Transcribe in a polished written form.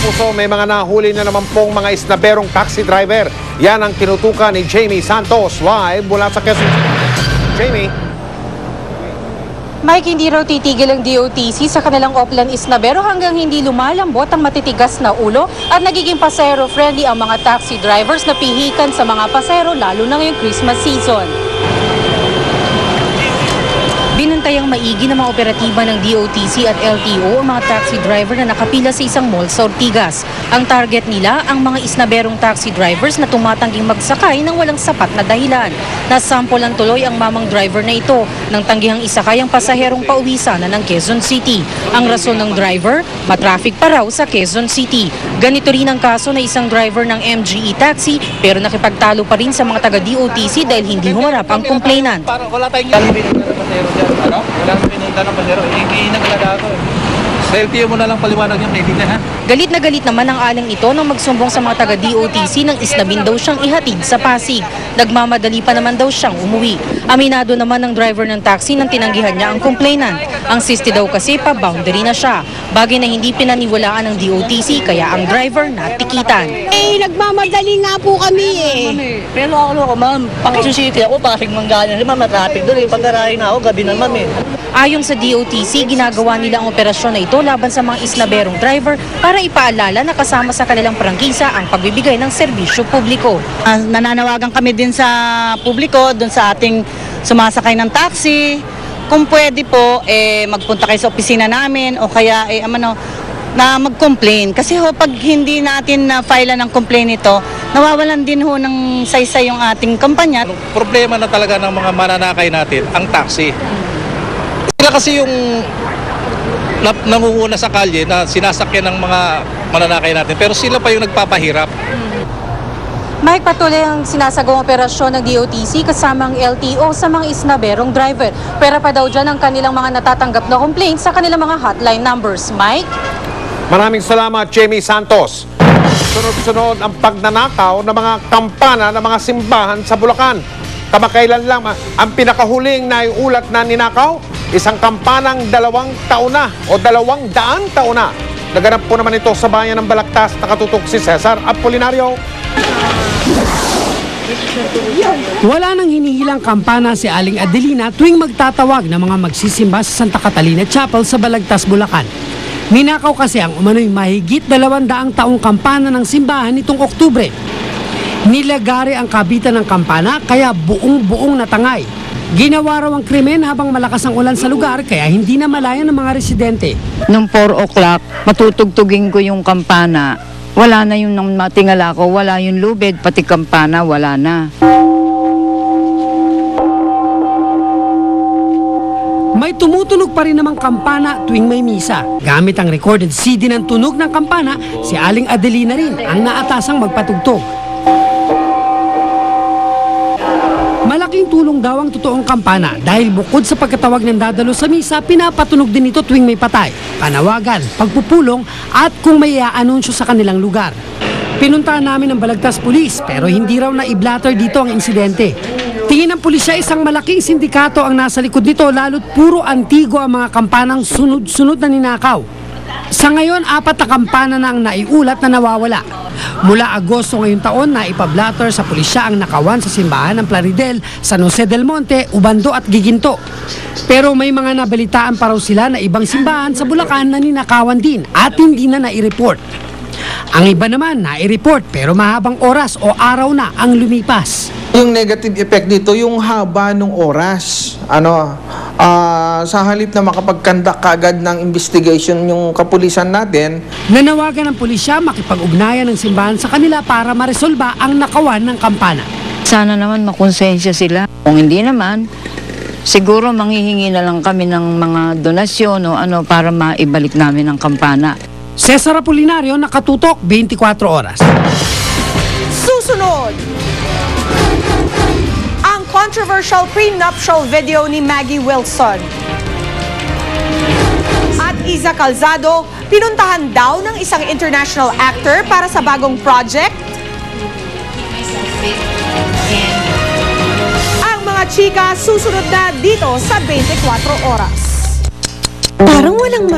Kapuso, may mga nahuli na naman pong mga isnaberong taxi driver. Yan ang tinutukan ni Jamie Santos. Live mula sa Quezon City. Jamie. Mike, hindi raw titigil ang DOTC sa kanilang Oplan Isnabero hanggang hindi lumalambot ang matitigas na ulo at nagiging pasero-friendly ang mga taxi drivers na pihikan sa mga pasero lalo na ngayong Christmas season. Binantayang maigi ng mga operatiba ng DOTC at LTO ang mga taxi driver na nakapila sa isang mall sa Ortigas. Ang target nila ang mga isnaberong taxi drivers na tumatangging magsakay ng walang sapat na dahilan. Nasampulan tuloy ang mamang driver na ito nang tanggihang isakay ang pasaherong pauwi sana ng Quezon City. Ang rason ng driver, matraffic pa raw sa Quezon City. Ganito rin ang kaso na isang driver ng MGE taxi pero nakipagtalo pa rin sa mga taga-DOTC dahil hindi humarap ang complainant. Wala tayong pasero dyan. Ano? Wala nang pinunta ng pasero. Hindi naglada ako. Sa LTO mo na lang paliwanag yung kaibigan, ha? Galit na galit naman ang aling ito nang magsumbong sa mga taga-DOTC nang isnabin daw siyang ihatid sa Pasig. Nagmamadali pa naman daw siyang umuwi. Aminado naman ng driver ng taxi nang tinanggihan niya ang complainant. Ang 60 daw kasi pa-boundary na siya. Bagay na hindi pinaniwalaan ng DOTC kaya ang driver natikitan. Nagmamadali nga po kami Pero ako ma'am, Pakisyon ako, Pasig Manggaling rin ma'am, matraffic doon pagkarahin na ako, gabi naman Ayon sa DOTC, ginagawa nila ang operasyon na ito laban sa mga isnaberong driver para ipaalala na kasama sa kanilang prangkisa ang pagbibigay ng serbisyo publiko. Nananawagan kami din sa publiko, dun sa ating sumasakay ng taxi. Kung pwede po, magpunta kayo sa opisina namin o kaya na mag-complain. Kasi pag hindi natin na-file ng complaint ito, nawawalan din ng saysay yung ating kampanya. Problema na talaga ng mga mananakay natin, ang taxi. Sila kasi yung nangunguna sa kalye na sinasakyan ng mga mananakay natin, pero sila pa yung nagpapahirap. Mike, patuloy ang sinasagawang operasyon ng DOTC kasama ang LTO sa mga isnaberong driver. Pera pa daw dyan ang kanilang mga natatanggap na complaints sa kanilang mga hotline numbers. Mike? Maraming salamat, Jamie Santos. Sunod-sunod ang pagnanakaw ng mga kampana ng mga simbahan sa Bulacan. Kamakailan lang ang pinakahuling na iulat na ninakaw, isang kampanang 2 taon na o 200 taon na. Naganap po naman ito sa bayan ng Balagtas. Nakatutok si Cesar Apolinario. Wala nang hinihilang kampana si Aling Adelina tuwing magtatawag ng mga magsisimba sa Santa Catalina Chapel sa Balagtas, Bulacan. Ninakaw kasi ang umano'y mahigit 200 taong kampana ng simbahan nitong Oktubre. Nilagari ang kabitan ng kampana kaya buong-buong natangay. Ginawa raw ang krimen habang malakas ang ulan sa lugar kaya hindi na malayan ng mga residente. Nung 4 o'clock, matutugtugin ko yung kampana. Wala na yung matingala ko, wala yung lubid, pati kampana, wala na. May tumutunog pa rin namang kampana tuwing may misa. Gamit ang recorded CD ng tunog ng kampana, si Aling Adelina rin ang naatasang magpatugtog. Malaking tulong daw ang totoong kampana dahil bukod sa pagkatawag ng dadalo sa misa, pinapatunog din ito tuwing may patay, panawagan, pagpupulong at kung may i-anunsyo sa kanilang lugar. Pinuntahan namin ang Balagtas Police pero hindi raw na i-blatter dito ang insidente. Tingin ng pulisya isang malaking sindikato ang nasa likod nito lalo't puro antigo ang mga kampanang sunod-sunod na ninakaw. Sa ngayon, 4 na kampana na ang naiulat na nawawala. Mula Agosto ngayong taon na ipablatter sa pulisya ang nakawan sa simbahan ng Plaridel, San Jose del Monte, Ubando at Giginto. Pero may mga nabalitaan pa raw sila na ibang simbahan sa Bulacan na ninakawan din at hindi na nai-report. Ang iba naman nai-report pero mahabang oras o araw na ang lumipas. Yung negative effect dito, yung haba ng oras. Sa halip na makapagkandak kaagad ng investigation yung kapulisan natin. Nanawagan ng pulisya makipag-ugnayan ng simbahan sa kanila para maresolba ang nakawan ng kampana. Sana naman makonsensya sila. Kung hindi naman, siguro manghihingi na lang kami ng mga donasyon o para maibalik namin ang kampana. Cesar Apolinario, nakatutok 24 oras. Susunod! Ang controversial prenuptial video ni Maggie Wilson. At Iza Calzado, pinuntahan daw ng isang international actor para sa bagong project. Ang mga chika susunod na dito sa 24 oras. Parang walang